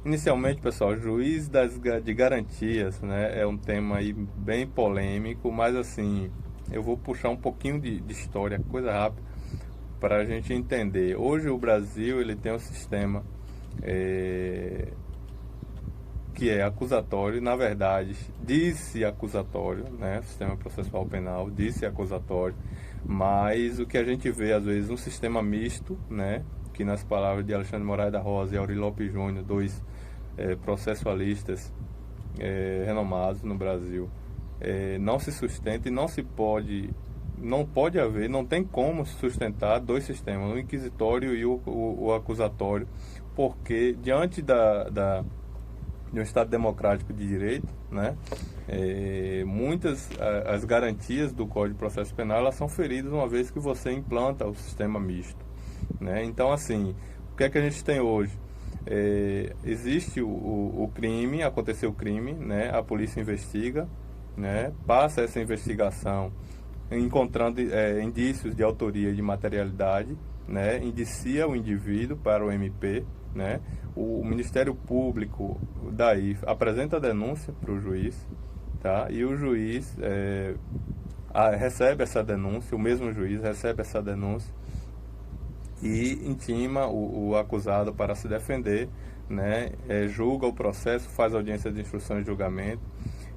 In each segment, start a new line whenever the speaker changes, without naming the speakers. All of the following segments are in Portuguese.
Inicialmente, pessoal, de garantias, né, é um tema aí bem polêmico, mas assim, eu vou puxar um pouquinho de história, coisa rápida, para a gente entender. Hoje o Brasil ele tem um sistema eh, que é acusatório, na verdade, diz-se acusatório, né? Sistema processual penal diz-se acusatório, mas o que a gente vê às vezes um sistema misto, né? Que nas palavras de Alexandre Moraes da Rosa e Auri Lopes Júnior, dois processualistas renomados no Brasil, não se sustenta e não pode haver, não tem como se sustentar dois sistemas, o inquisitório e o acusatório, porque diante de um Estado democrático de direito, né, muitas as garantias do Código de Processo Penal elas são feridas uma vez que você implanta o sistema misto, né? Então, assim, o que é que a gente tem hoje? Existe o crime, aconteceu o crime, né? A polícia investiga, né? Passa essa investigação encontrando indícios de autoria e de materialidade, né? Indicia o indivíduo para o MP, né? O Ministério Público daí apresenta a denúncia para o juiz, tá? E o juiz recebe essa denúncia, o mesmo juiz recebe essa denúncia e intima o acusado para se defender, né? Julga o processo, faz audiência de instrução e julgamento.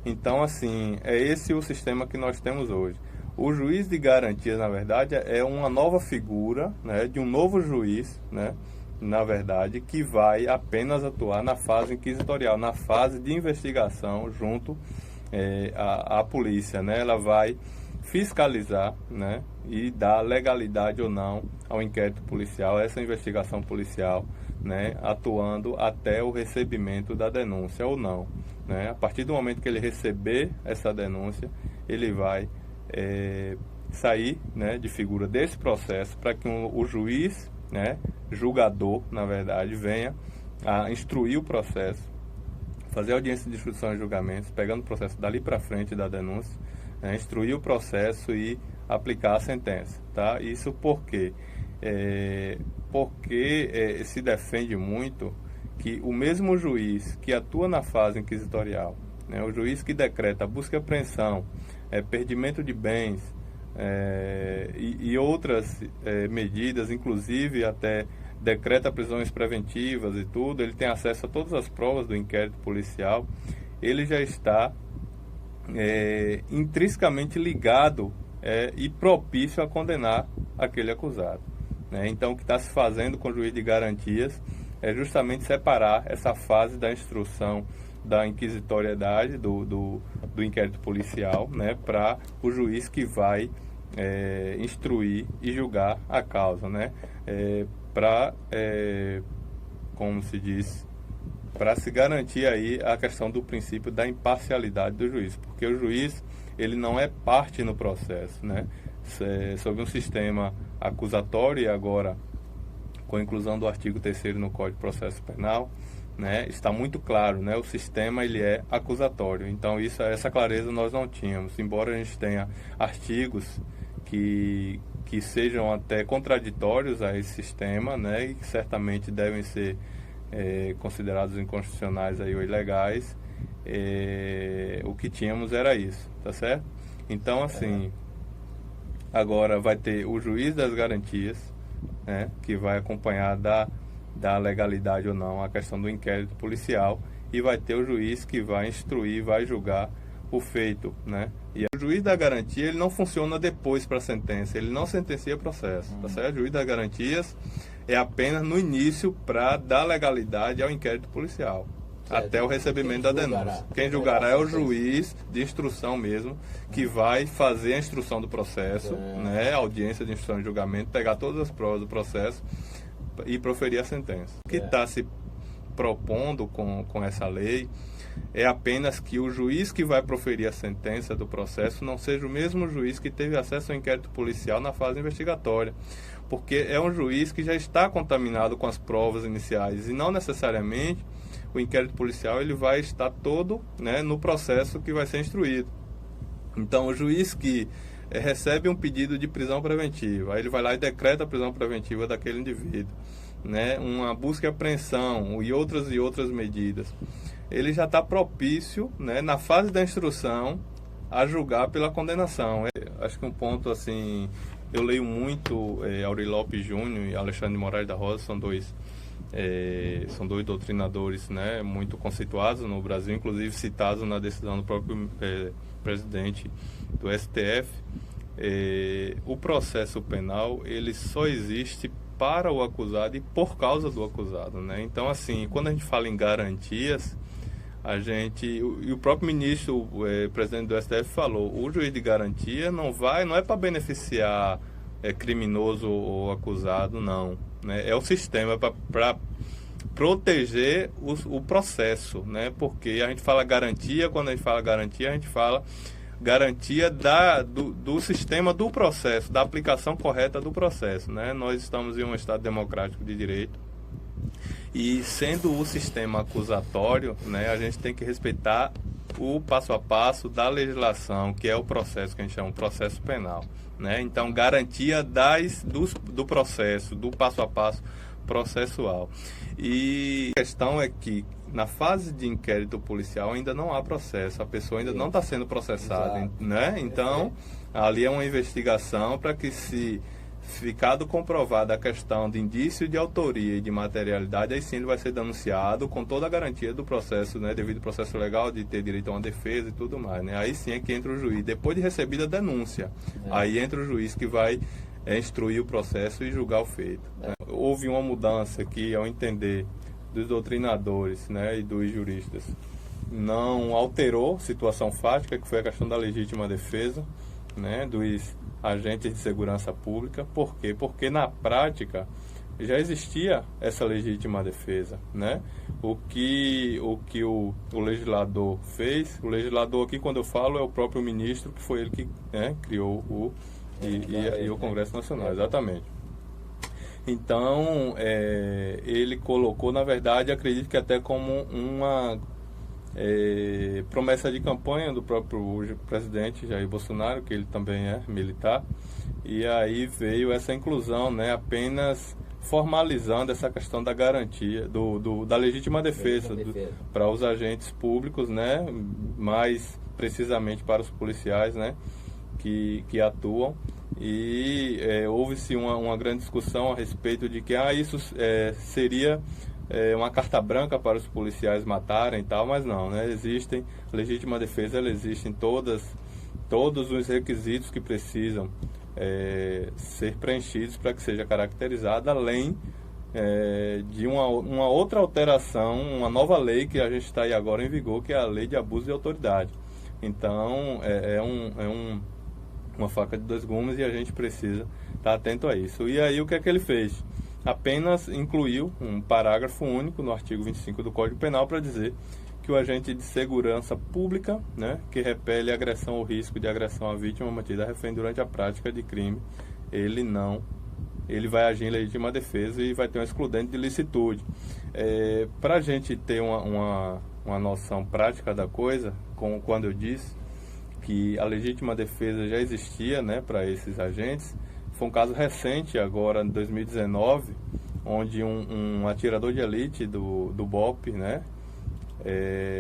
Então, assim, é esse o sistema que nós temos hoje. O juiz de garantias, na verdade, é uma nova figura, né, de um novo juiz, né, na verdade, que vai apenas atuar na fase inquisitorial, na fase de investigação junto à polícia, né? Ela vai fiscalizar, né, e dar legalidade ou não ao inquérito policial, essa investigação policial, né, atuando até o recebimento da denúncia ou não, né? A partir do momento que ele receber essa denúncia, ele vai sair, né, de figura desse processo para que o juiz, né, julgador, na verdade, venha a instruir o processo, fazer audiência de instrução e julgamentos, pegando o processo dali para frente da denúncia, né, instruir o processo e aplicar a sentença, tá? Isso por quê? Porque se defende muito que o mesmo juiz que atua na fase inquisitorial, né, o juiz que decreta busca e apreensão, perdimento de bens e outras medidas, inclusive até decreta prisões preventivas e tudo, ele tem acesso a todas as provas do inquérito policial, ele já está intrinsecamente ligado e propício a condenar aquele acusado, né? Então, o que está se fazendo com o juiz de garantias é justamente separar essa fase da instrução da inquisitoriedade do inquérito policial, né, para o juiz que vai instruir e julgar a causa, né, para, como se diz, para se garantir aí a questão do princípio da imparcialidade do juiz, porque o juiz ele não é parte no processo, né, sob um sistema acusatório e agora com a inclusão do artigo 3º no Código de Processo Penal, né, está muito claro, né, o sistema ele é acusatório. Então essa clareza nós não tínhamos, embora a gente tenha artigos que sejam até contraditórios a esse sistema, né, e que certamente devem ser considerados inconstitucionais aí, ou ilegais. O que tínhamos era isso, tá certo? Então, assim, agora vai ter o juiz das garantias, né, que vai acompanhar da legalidade ou não a questão do inquérito policial, e vai ter o juiz que vai instruir, vai julgar o feito, né? E o juiz da garantia, ele não funciona depois para a sentença, ele não sentencia processo, tá certo? O juiz das garantias é apenas no início para dar legalidade ao inquérito policial, certo, até o recebimento da denúncia. Quem julgará é o juiz de instrução mesmo, que vai fazer a instrução do processo, né? Audiência de instrução e julgamento, pegar todas as provas do processo e proferir a sentença. O que está se propondo com essa lei é apenas que o juiz que vai proferir a sentença do processo não seja o mesmo juiz que teve acesso ao inquérito policial na fase investigatória, porque é um juiz que já está contaminado com as provas iniciais e não necessariamente o inquérito policial ele vai estar todo, né, no processo que vai ser instruído. Então, o juiz que recebe um pedido de prisão preventiva, aí ele vai lá e decreta a prisão preventiva daquele indivíduo, né, uma busca e apreensão e outras medidas, ele já está propício, né, na fase da instrução a julgar pela condenação. Acho que um ponto assim, eu leio muito Aurí Lopes Júnior e Alexandre de Moraes da Rosa, são dois doutrinadores, né, muito conceituados no Brasil, inclusive citados na decisão do próprio presidente do STF. O processo penal ele só existe para o acusado e por causa do acusado, né? Então, assim, quando a gente fala em garantias, e o próprio ministro, presidente do STF falou, o juiz de garantia não é para beneficiar criminoso ou acusado, não, né? É o sistema para proteger o processo, né? Porque a gente fala garantia, quando a gente fala garantia, a gente fala garantia do sistema do processo, da aplicação correta do processo, né? Nós estamos em um Estado democrático de direito e sendo o sistema acusatório, né, a gente tem que respeitar o passo a passo da legislação, que é o processo que a gente chama de processo penal, né? Então, garantia do processo, do passo a passo processual. E a questão é que na fase de inquérito policial ainda não há processo, a pessoa ainda não está sendo processada, né? Então, ali é uma investigação para que, se ficado comprovada a questão de indício de autoria e de materialidade, aí sim ele vai ser denunciado com toda a garantia do processo, né, devido ao processo legal, de ter direito a uma defesa e tudo mais, né? Aí sim é que entra o juiz, depois de recebida a denúncia, aí entra o juiz que vai instruir o processo e julgar o feito. Né? Houve uma mudança que, ao entender dos doutrinadores, né, e dos juristas, não alterou situação fática, que foi a questão da legítima defesa, né, dos agentes de segurança pública. Por quê? Porque na prática já existia essa legítima defesa, né? O que o legislador fez, o legislador aqui, quando eu falo, é o próprio ministro, que foi ele que, né, criou o Congresso Nacional, exatamente. Então, ele colocou, na verdade, acredito que até como uma promessa de campanha do próprio presidente Jair Bolsonaro, que ele também é militar, e aí veio essa inclusão, né, apenas formalizando essa questão da garantia, da legítima defesa para os agentes públicos, né, mais precisamente para os policiais, né, que atuam. E houve-se uma grande discussão a respeito de que isso seria uma carta branca para os policiais matarem e tal, mas não, né? Existem, legítima defesa, ela existe em todos os requisitos que precisam ser preenchidos para que seja caracterizada, além de uma outra alteração, uma nova lei que a gente está aí agora em vigor, que é a Lei de Abuso de Autoridade. Então, uma faca de dois gumes e a gente precisa estar atento a isso. E aí, o que é que ele fez? Apenas incluiu um parágrafo único no artigo 25 do Código Penal para dizer que o agente de segurança pública, né, que repele agressão ou risco de agressão à vítima mantida refém durante a prática de crime, ele vai agir em legítima defesa e vai ter um excludente de licitude. Para a gente ter uma noção prática da coisa, quando eu disse que a legítima defesa já existia, né, para esses agentes, foi um caso recente, agora em 2019, onde um atirador de elite do BOP, né,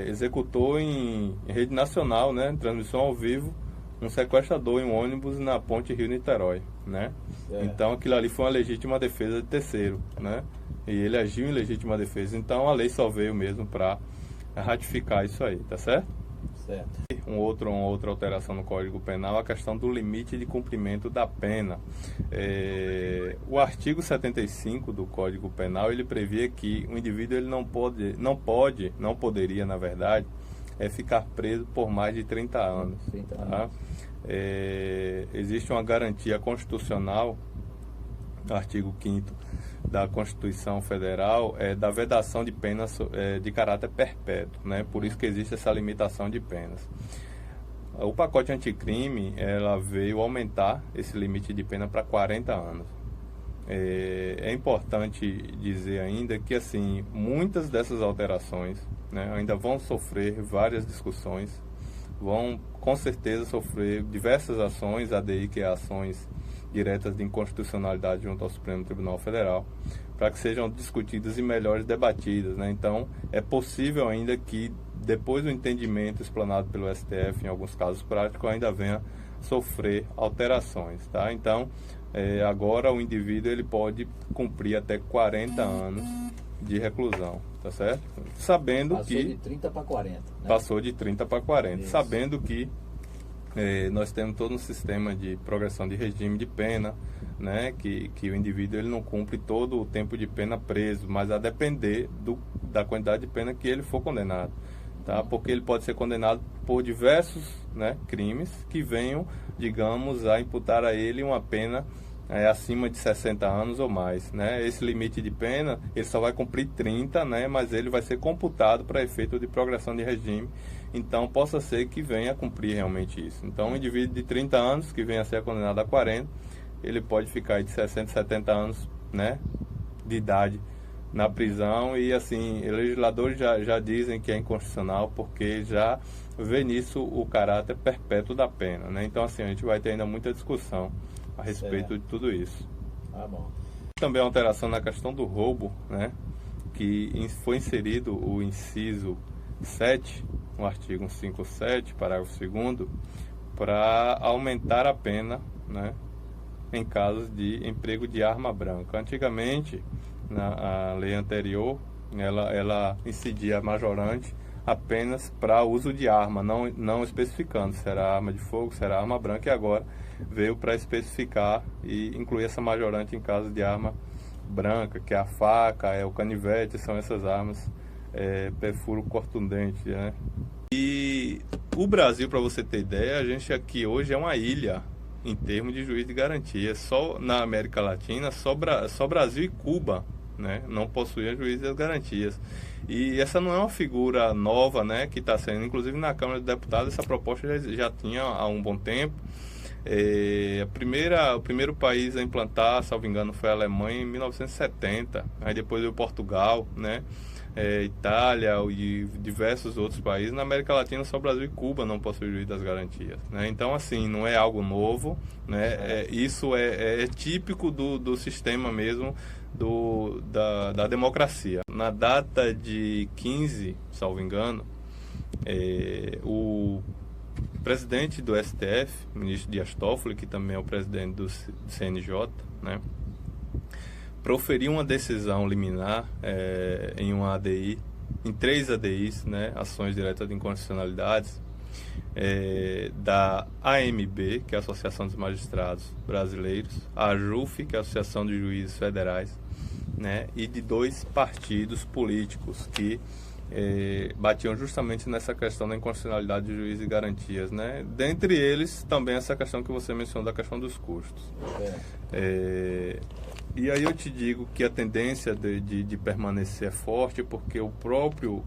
executou em rede nacional, né, em transmissão ao vivo, um sequestrador em um ônibus na ponte Rio-Niterói, né? Então aquilo ali foi uma legítima defesa de terceiro, né? E ele agiu em legítima defesa. Então a lei só veio mesmo para ratificar isso aí, tá certo?
Certo.
Uma outra alteração no Código Penal, a questão do limite de cumprimento da pena. O artigo 75 do Código Penal, ele previa que o indivíduo ele não poderia, na verdade, ficar preso por mais de 30 anos. 30 anos. Tá? Existe uma garantia constitucional, artigo 5º da Constituição Federal, da vedação de penas de caráter perpétuo, né? Por isso que existe essa limitação de penas. O pacote anticrime, ela veio aumentar esse limite de pena para 40 anos. É importante dizer ainda que, assim, muitas dessas alterações, né, ainda vão sofrer várias discussões, vão com certeza sofrer diversas ações, ADI, que é ações diretas de inconstitucionalidade junto ao Supremo Tribunal Federal, para que sejam discutidas e melhores debatidas, né? Então, é possível ainda que, depois do entendimento explanado pelo STF, em alguns casos práticos, ainda venha sofrer alterações, tá? Então, agora o indivíduo ele pode cumprir até 40 anos de reclusão, tá certo? Sabendo
Passou
que...
de 30 para 40. Né?
Passou de 30 para 40,
Isso.
sabendo que nós temos todo um sistema de progressão de regime de pena, né, que o indivíduo ele não cumpre todo o tempo de pena preso, mas a depender da quantidade de pena que ele for condenado, tá? Porque ele pode ser condenado por diversos, né, crimes que venham, digamos, a imputar a ele uma pena acima de 60 anos ou mais, né? Esse limite de pena, ele só vai cumprir 30, né, mas ele vai ser computado para efeito de progressão de regime. Então, possa ser que venha a cumprir realmente isso. Então, um indivíduo de 30 anos que venha a ser condenado a 40, ele pode ficar aí de 60, 70 anos, né, de idade na prisão. E, assim, legisladores já dizem que é inconstitucional porque já vê nisso o caráter perpétuo da pena, né? Então, assim, a gente vai ter ainda muita discussão a respeito de tudo isso.
Ah, bom.
Também a alteração na questão do roubo, né, que foi inserido o inciso 7, no artigo 157, parágrafo 2º, para aumentar a pena, né, em casos de emprego de arma branca. Antigamente, na lei anterior, ela incidia majorante apenas para uso de arma, não especificando se era arma de fogo, se era arma branca, e agora veio para especificar e incluir essa majorante em casos de arma branca, que é a faca, é o canivete, são essas armas perfuro cortundente, né? E o Brasil, para você ter ideia, a gente aqui hoje é uma ilha em termos de juiz de garantia. Só na América Latina, só Brasil e Cuba, né, não possuíam juiz de garantias. E essa não é uma figura nova, né, que está sendo, inclusive na Câmara dos Deputados, essa proposta já tinha há um bom tempo. O primeiro país a implantar, salvo engano, foi a Alemanha em 1970, aí depois veio Portugal, né, Itália e diversos outros países. Na América Latina só Brasil e Cuba não possuem juiz das garantias, né? Então, assim, não é algo novo, né? Isso é típico do sistema mesmo da democracia. Na data de 15, salvo engano, o presidente do STF, o ministro Dias Toffoli, que também é o presidente do CNJ, né, proferiu uma decisão liminar em uma ADI, em 3 ADIs, né, ações diretas de inconstitucionalidades, da AMB, que é a Associação dos Magistrados Brasileiros, a AJUF, que é a Associação de Juízes Federais, né, e de 2 partidos políticos que batiam justamente nessa questão da inconstitucionalidade de juízes e garantias, né? Dentre eles, também essa questão que você mencionou da questão dos custos. E aí eu te digo que a tendência de permanecer é forte, porque o próprio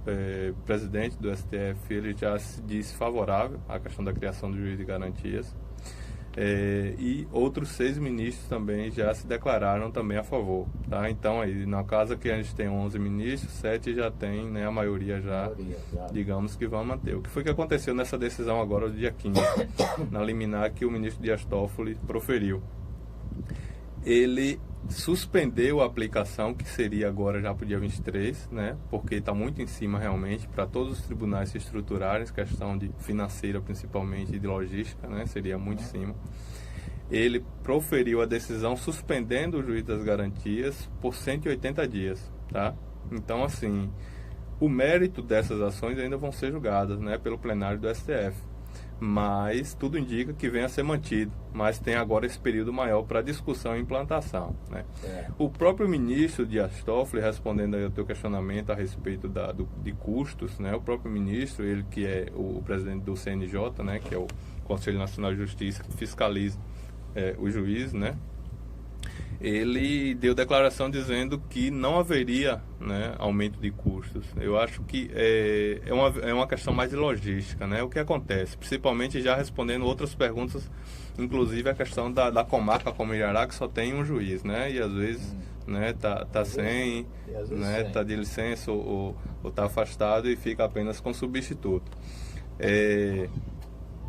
presidente do STF ele já se disse favorável à questão da criação do juiz de garantias. E outros 6 ministros também já se declararam também a favor, tá? Então, aí, na casa que a gente tem 11 ministros, 7 já tem, né, a maioria já, digamos que vão manter. O que foi que aconteceu nessa decisão agora do dia 15, na liminar que o ministro Dias Toffoli proferiu? Ele suspendeu a aplicação, que seria agora já para o dia 23, né, porque está muito em cima realmente para todos os tribunais se estruturarem, questão de financeira principalmente e de logística, né, seria muito em cima. Ele proferiu a decisão suspendendo o juiz das garantias por 180 dias, tá? Então, assim, o mérito dessas ações ainda vão ser julgadas, né, pelo plenário do STF. Mas tudo indica que venha a ser mantido, mas tem agora esse período maior para discussão e implantação, né? O próprio ministro Dias Toffoli, respondendo aí ao teu questionamento a respeito de custos, né? O próprio ministro, ele que é o presidente do CNJ, né? Que é o Conselho Nacional de Justiça, que fiscaliza o juiz, né? Ele deu declaração dizendo que não haveria, né, aumento de custos. Eu acho que é uma questão mais de logística, né? O que acontece? Principalmente já respondendo outras perguntas, inclusive a questão da comarca como Irará, que só tem um juiz, né? E às vezes né, tá sem, né, tá de licença ou tá afastado e fica apenas com substituto.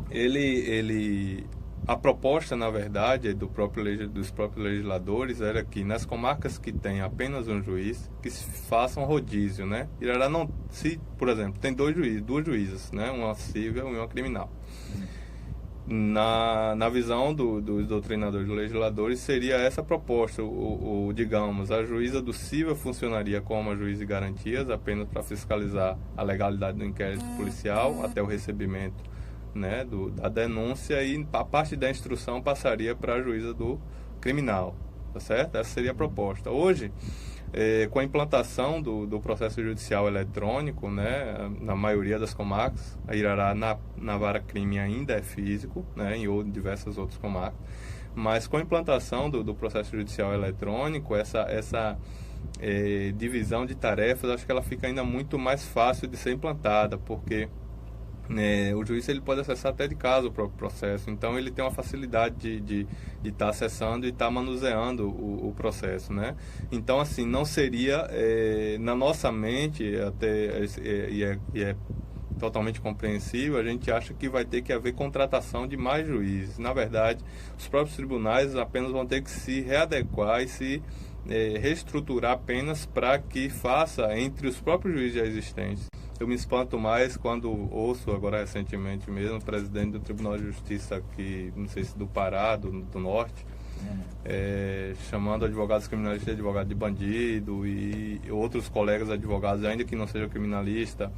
Ele a proposta, na verdade, dos próprios legisladores era que nas comarcas que tem apenas um juiz, que se faça um rodízio, né? Irará não, se, por exemplo, tem duas juízas, né? Uma civil e uma criminal. Na visão dos doutrinadores e legisladores, seria essa proposta, digamos, a juíza do civil funcionaria como a juiz de garantias, apenas para fiscalizar a legalidade do inquérito policial até o recebimento, né, da denúncia, e a parte da instrução passaria para a juíza do criminal, tá certo? Essa seria a proposta. Hoje, com a implantação do processo judicial eletrônico, né, na maioria das comarcas, a Irará na vara crime ainda é físico, né, em diversas outras comarcas, mas com a implantação do processo judicial eletrônico, essa divisão de tarefas, acho que ela fica ainda muito mais fácil de ser implantada, porque o juiz ele pode acessar até de casa o próprio processo, então ele tem uma facilidade de estar acessando e estar manuseando o processo, né? Então, assim, não seria, na nossa mente, até, e é totalmente compreensível, a gente acha que vai ter que haver contratação de mais juízes. Na verdade, os próprios tribunais apenas vão ter que se readequar e se reestruturar apenas para que faça entre os próprios juízes já existentes. Eu me espanto mais quando ouço, agora recentemente mesmo, o presidente do Tribunal de Justiça aqui, não sei se do Pará, do Norte, chamando advogados criminalistas de advogado de bandido, e outros colegas advogados, ainda que não sejam criminalistas,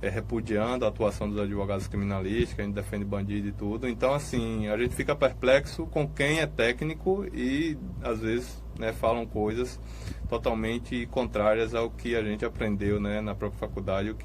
repudiando a atuação dos advogados criminalistas, que a gente defende bandido e tudo. Então, assim, a gente fica perplexo com quem é técnico e, às vezes, falam coisas totalmente contrárias ao que a gente aprendeu, né, na própria faculdade, o que